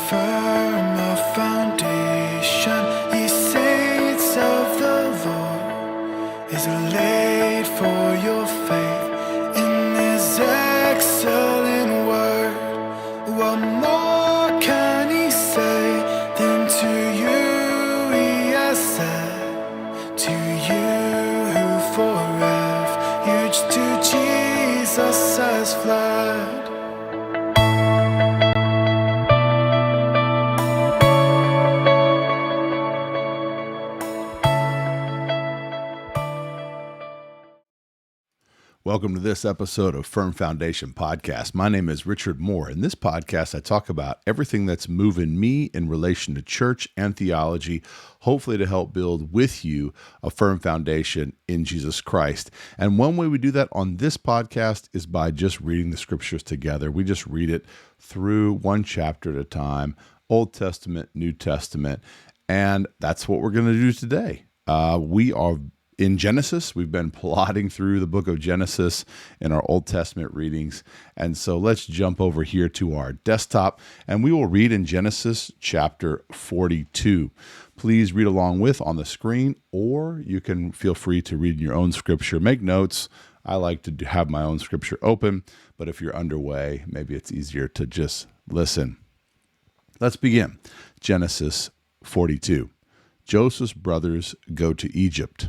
firm foundation, ye saints of the Lord, is laid for your faith in this excellent word. What more can he say than to you he has said, to you who for refuge to Jesus has fled? Welcome to this episode of Firm Foundation Podcast. My name is Richard Moore. In this podcast, I talk about everything that's moving me in relation to church and theology, hopefully to help build with you a firm foundation in Jesus Christ. And one way we do that on this podcast is by just reading the scriptures together. We just read it through one chapter at a time, Old Testament, New Testament, and that's what we're going to do today. We are in Genesis. We've been plodding through the book of Genesis in our Old Testament readings. And so let's jump over here to our desktop and we will read in Genesis chapter 42. Please read along with on the screen, or you can feel free to read in your own scripture. Make notes. I like to have my own scripture open, but if you're underway, maybe it's easier to just listen. Let's begin. Genesis 42. Joseph's brothers go to Egypt.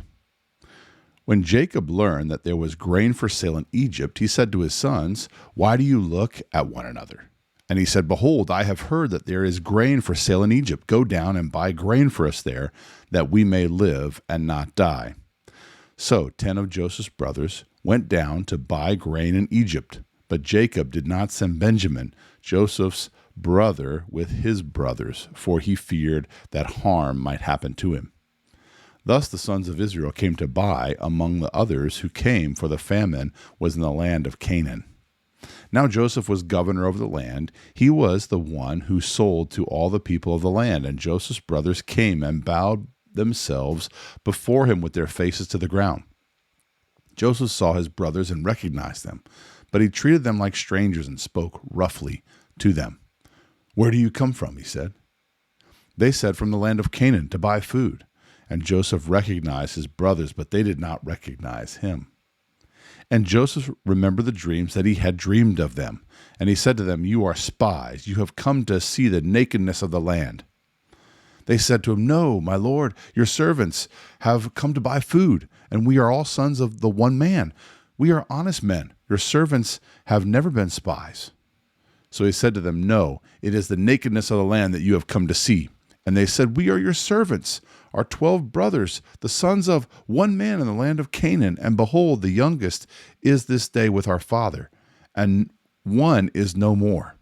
When Jacob learned that there was grain for sale in Egypt, he said to his sons, "Why do you look at one another?" And he said, "Behold, I have heard that there is grain for sale in Egypt. Go down and buy grain for us there, that we may live and not die." So 10 of Joseph's brothers went down to buy grain in Egypt. But Jacob did not send Benjamin, Joseph's brother, with his brothers, for he feared that harm might happen to him. Thus the sons of Israel came to buy among the others who came, for the famine was in the land of Canaan. Now Joseph was governor over the land. He was the one who sold to all the people of the land. And Joseph's brothers came and bowed themselves before him with their faces to the ground. Joseph saw his brothers and recognized them, but he treated them like strangers and spoke roughly to them. "Where do you come from?" he said. They said, "From the land of Canaan, to buy food." And Joseph recognized his brothers, but they did not recognize him. And Joseph remembered the dreams that he had dreamed of them. And he said to them, "You are spies. You have come to see the nakedness of the land." They said to him, "No, my lord, your servants have come to buy food, and we are all sons of the one man. We are honest men. Your servants have never been spies." So he said to them, "No, it is the nakedness of the land that you have come to see." And they said, "We are your servants, our 12 brothers, the sons of one man in the land of Canaan. And behold, the youngest is this day with our father, and one is no more."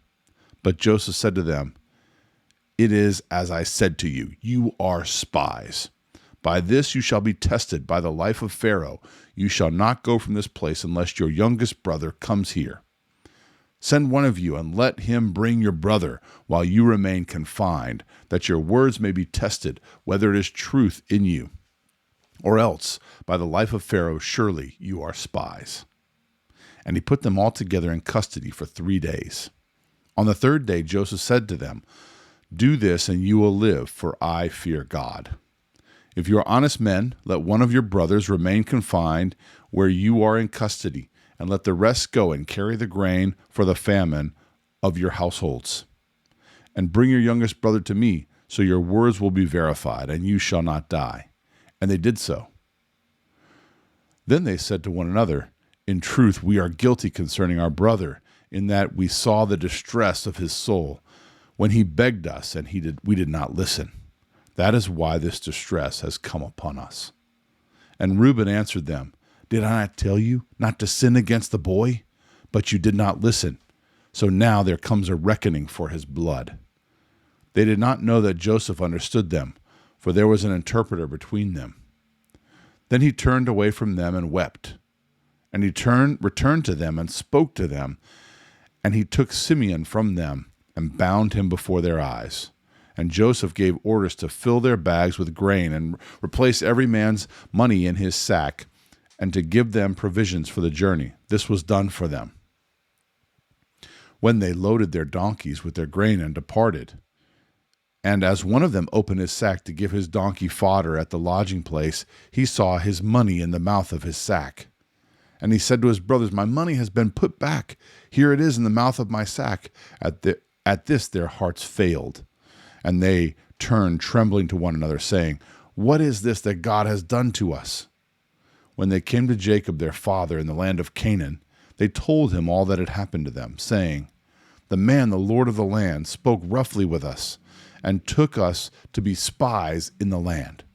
But Joseph said to them, "It is as I said to you, you are spies. By this you shall be tested, by the life of Pharaoh. You shall not go from this place unless your youngest brother comes here. Send one of you, and let him bring your brother while you remain confined, that your words may be tested, whether it is truth in you. Or else, by the life of Pharaoh, surely you are spies." And he put them all together in custody for 3 days. On the 3rd day, Joseph said to them, "Do this, and you will live, for I fear God. If you are honest men, let one of your brothers remain confined where you are in custody, and let the rest go and carry the grain for the famine of your households. And bring your youngest brother to me, so your words will be verified, and you shall not die." And they did so. Then they said to one another, "In truth, we are guilty concerning our brother, in that we saw the distress of his soul when he begged us, and we did not listen. That is why this distress has come upon us." And Reuben answered them, "Did I not tell you not to sin against the boy? But you did not listen. So now there comes a reckoning for his blood." They did not know that Joseph understood them, for there was an interpreter between them. Then he turned away from them and wept. And he returned to them and spoke to them. And he took Simeon from them and bound him before their eyes. And Joseph gave orders to fill their bags with grain and replace every man's money in his sack, and to give them provisions for the journey. This was done for them. When they loaded their donkeys with their grain and departed, And as one of them opened his sack to give his donkey fodder at the lodging place, he saw his money in the mouth of his sack. And he said to his brothers, "My money has been put back. Here it is in the mouth of my sack." At this their hearts failed, and they turned trembling to one another, saying, "What is this that God has done to us?" When they came to Jacob their father in the land of Canaan, they told him all that had happened to them, saying, "The man, the Lord of the land, spoke roughly with us, and took us to be spies in the land.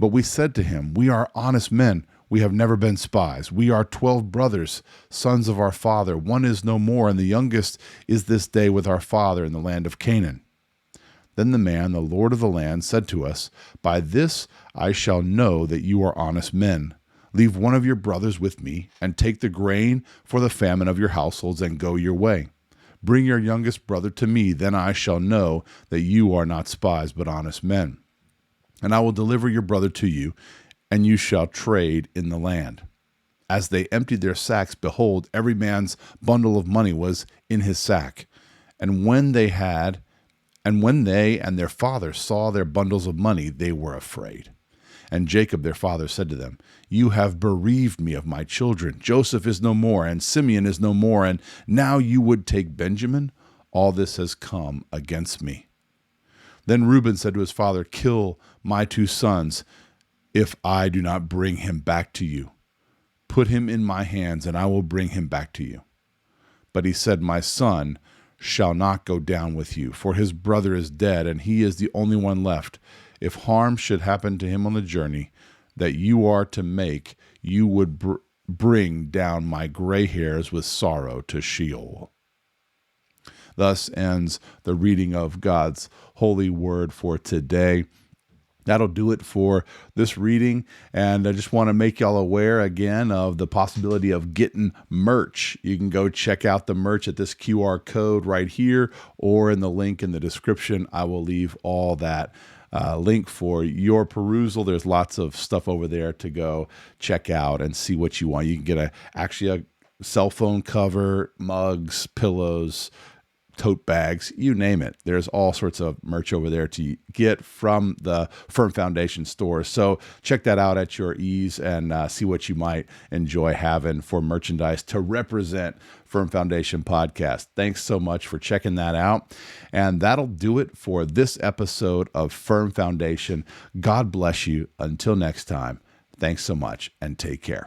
But we said to him, 'We are honest men. We have never been spies. We are 12 brothers, sons of our father. One is no more, and the youngest is this day with our father in the land of Canaan.' Then the man, the Lord of the land, said to us, 'By this I shall know that you are honest men. Leave one of your brothers with me, and take the grain for the famine of your households, and go your way. Bring your youngest brother to me, then I shall know that you are not spies, but honest men. And I will deliver your brother to you, and you shall trade in the land.' As they emptied their sacks, behold, every man's bundle of money was in his sack. And when they and their father saw their bundles of money, they were afraid. And Jacob their father said to them, 'You have bereaved me of my children. Joseph is no more, and Simeon is no more, and now you would take Benjamin? All this has come against me.' Then Reuben said to his father, 'Kill my 2 sons, if I do not bring him back to you. Put him in my hands, and I will bring him back to you.' But he said, 'My son shall not go down with you, for his brother is dead, and he is the only one left. If harm should happen to him on the journey that you are to make, you would bring down my gray hairs with sorrow to Sheol." Thus ends the reading of God's holy word for today. That'll do it for this reading, and I just want to make y'all aware again of the possibility of getting merch. You can go check out the merch at this QR code right here or in the link in the description. I will leave all that link for your perusal. There's lots of stuff over there to go check out and see what you want. You can get a cell phone cover, mugs, pillows, tote bags, you name it. There's all sorts of merch over there to get from the Firm Foundation store. So check that out at your ease and see what you might enjoy having for merchandise to represent Firm Foundation Podcast. Thanks so much for checking that out. And that'll do it for this episode of Firm Foundation. God bless you. Until next time, thanks so much and take care.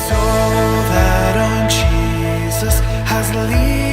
So that on Jesus has leaned.